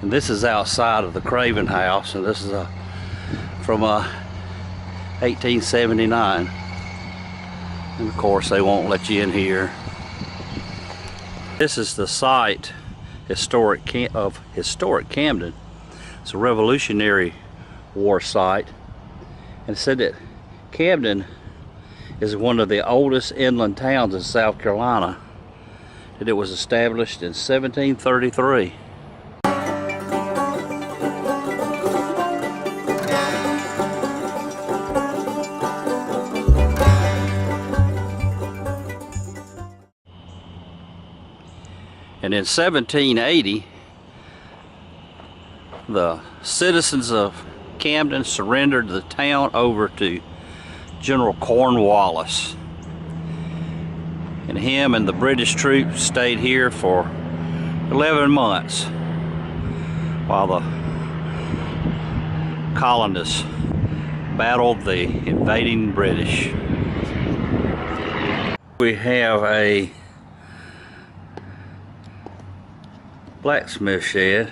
And this is outside of the Craven house, and this is from 1879. And of course they won't let you in here. This is the site of historic Camden. It's a Revolutionary War site, and it said that Camden is one of the oldest inland towns in South Carolina, that it was established in 1733. And in 1780, the citizens of Camden surrendered the town over to General Cornwallis. And him and the British troops stayed here for 11 months while the colonists battled the invading British. We have a blacksmith shed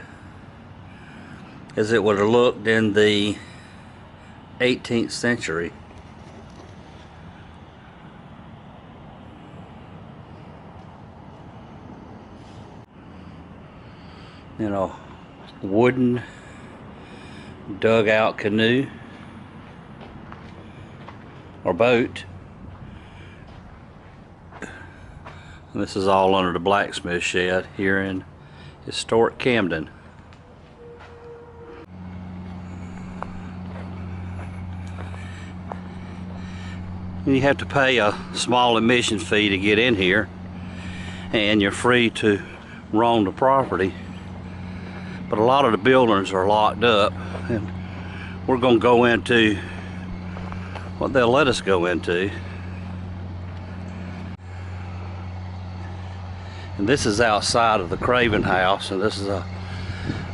as it would have looked in the 18th century. You know, wooden dugout canoe or boat. And this is all under the blacksmith shed here in historic Camden. You have to pay a small admission fee to get in here, and you're free to roam the property. But a lot of the buildings are locked up, and we're going to go into what they'll let us go into. And this is outside of the Craven house, and this is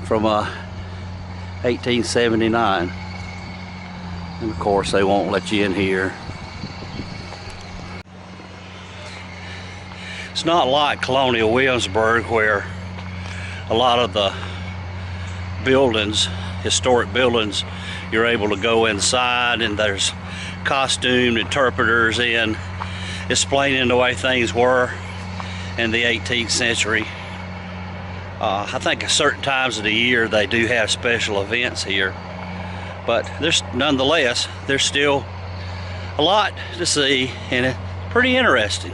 from 1879. And of course they won't let you in here. It's not like Colonial Williamsburg, where a lot of the buildings, historic buildings, you're able to go inside and there's costumed interpreters in explaining the way things were in the 18th century. I think at certain times of the year they do have special events here, but nonetheless there's still a lot to see, and it's pretty interesting.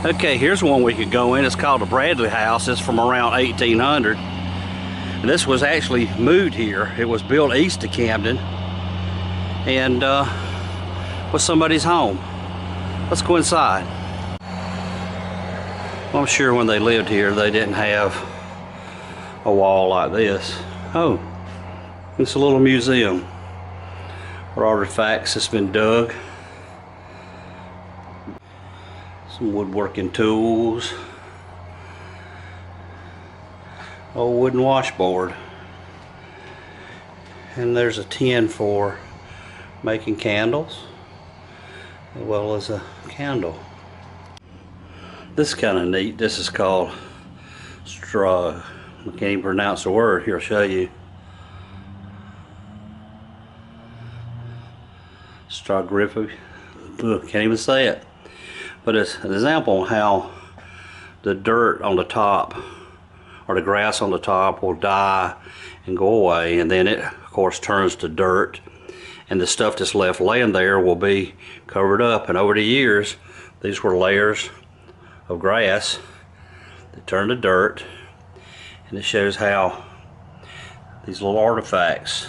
Okay, here's one we could go in. It's called the Bradley House. It's from around 1800. And this was actually moved here. It was built east of Camden and was somebody's home. Let's go inside. Well, I'm sure when they lived here they didn't have a wall like this. Oh, it's a little museum where artifacts has been dug. Some woodworking tools. Old wooden washboard. And there's a tin for making candles, as well as a candle. This is kind of neat. This is called Cheraw. I can't even pronounce the word. Here, I'll show you. Strogriffy. Can't even say it. But it's an example of how the dirt on the top, or the grass on the top, will die and go away, and then it of course turns to dirt, and the stuff that's left laying there will be covered up. And over the years these were layers of grass that turned to dirt, and it shows how these little artifacts,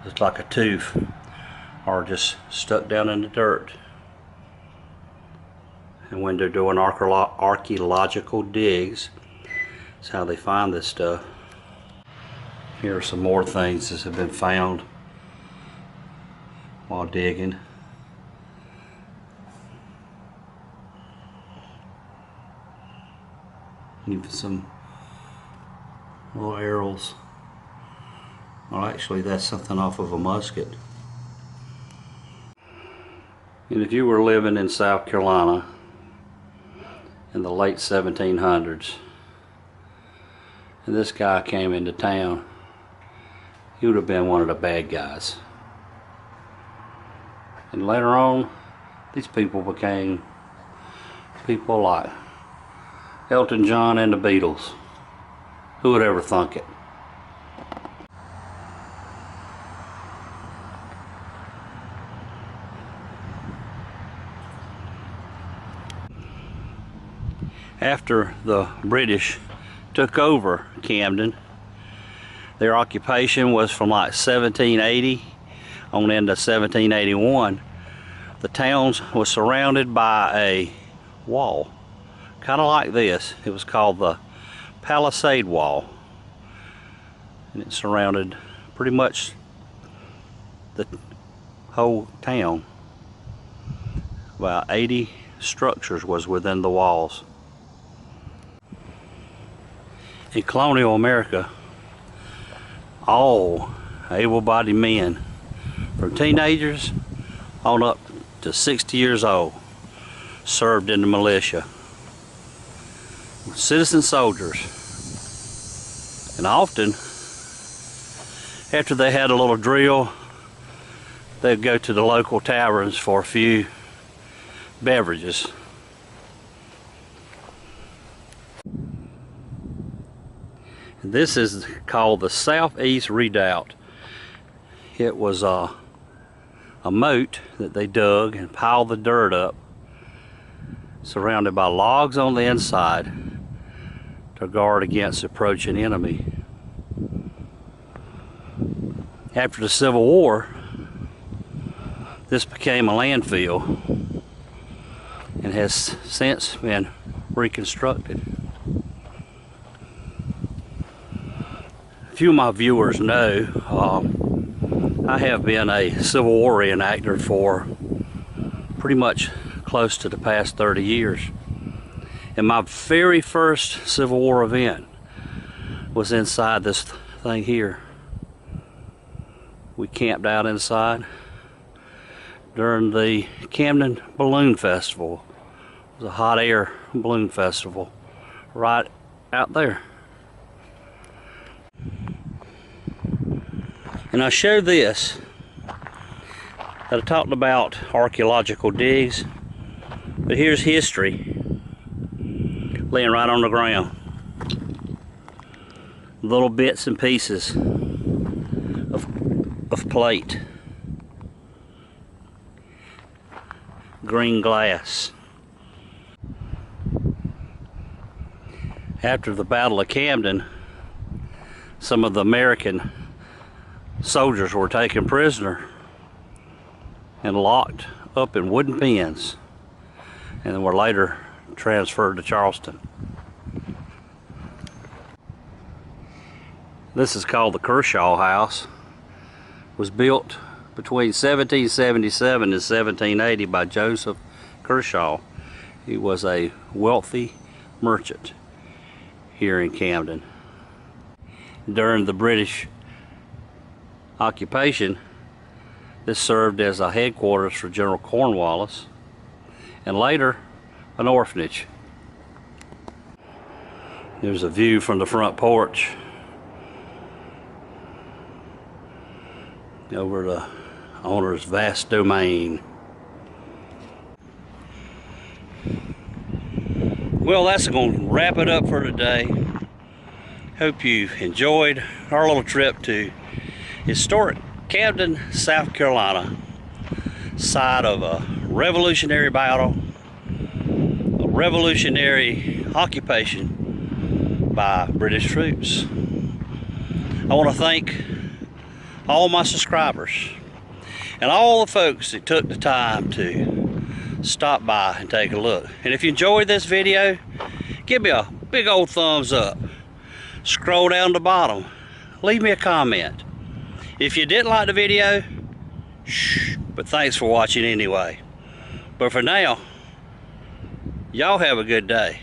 just like a tooth, are just stuck down in the dirt. And when they're doing archaeological digs, that's how they find this stuff. Here are some more things that have been found while digging. Even some little arrows. Well, actually that's something off of a musket. And if you were living in South Carolina in the late 1700s and this guy came into town, he would have been one of the bad guys. And later on, these people became people like Elton John and the Beatles. Who would ever thunk it? After the British took over Camden, their occupation was from like 1780 on into 1781. The town was surrounded by a wall, kind of like this. It was called the Palisade Wall, and it surrounded pretty much the whole town. About 80 structures was within the walls. In colonial America, all able-bodied men, from teenagers on up to 60 years old, served in the militia. Citizen soldiers. And often, after they had a little drill, they'd go to the local taverns for a few beverages. This is called the Southeast Redoubt. It was a moat that they dug and piled the dirt up, surrounded by logs on the inside to guard against approaching enemy. After the Civil War, this became a landfill and has since been reconstructed. Few of my viewers know I have been a Civil War reenactor for pretty much close to the past 30 years. And my very first Civil War event was inside this thing here. We camped out inside during the Camden Balloon Festival. It was a hot air balloon festival right out there. And I showed this, that I talked about archaeological digs, but here's history laying right on the ground. Little bits and pieces of plate, green glass. After the Battle of Camden, some of the American soldiers were taken prisoner and locked up in wooden pens, and were later transferred to Charleston. This is called the Cheraw House. It was built between 1777 and 1780 by Joseph Cheraw. He was a wealthy merchant here in Camden. During the British occupation, this served as a headquarters for General Cornwallis, and later an orphanage. There's a view from the front porch over the owner's vast domain. Well, that's going to wrap it up for today. Hope you enjoyed our little trip to historic Camden, South Carolina, site of a revolutionary battle, a revolutionary occupation by British troops. I want to thank all my subscribers and all the folks that took the time to stop by and take a look. And if you enjoyed this video, give me a big old thumbs up. Scroll down to the bottom, leave me a comment. If you didn't like the video, shh, but thanks for watching anyway. But for now, y'all have a good day.